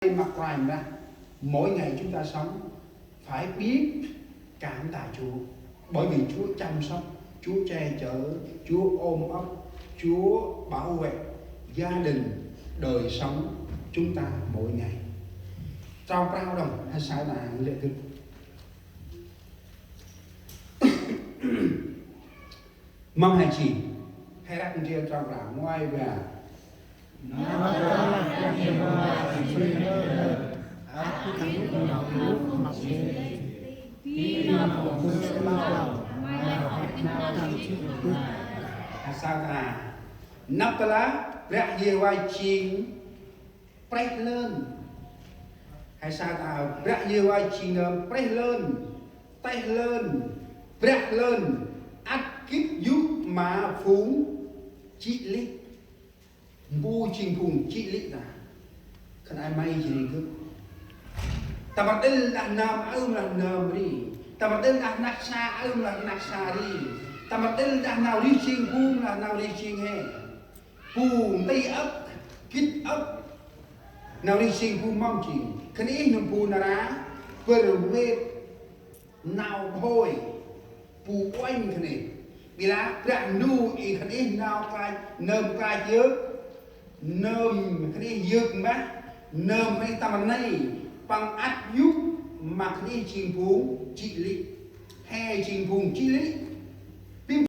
Mặc ràng ra mỗi ngày chúng ta sống phải biết cảm tạ Chúa, bởi vì Chúa chăm sóc, Chúa che chở, Chúa ôm ấp, Chúa bảo vệ gia đình, đời sống chúng ta mỗi ngày. Trao prao đồng hay sao là lệ thực mong hai chị hay ra cùng chia trao prao ngoài về sao ta nắp lá rẽ về vai chín prét lên hay sao ta rẽ về vai chín prét lên tay lên prét lên ắt kíp giúp mà phúng chị lít bu trình phùng chị lít là khăn ai may gì cứ ta bắt đến là nam là nam đi ta bắt đến là nạc xa là nạc xa đi ta bắt đến là nào đi trình phùng là nào đi trình hè phùng tây ấp kít ấp nào đi trình phùng mong trình khăn ý nằm phùng là đá vừa về nào thôi phù oanh khăn ý vì là rạng nu ý khăn ý nào cài nơm cài trước nơm khăn ý dược má nơm khăn ý tầm này bằng át giúp mà khăn ý trình phùng trị lý hè trình phùng trị lý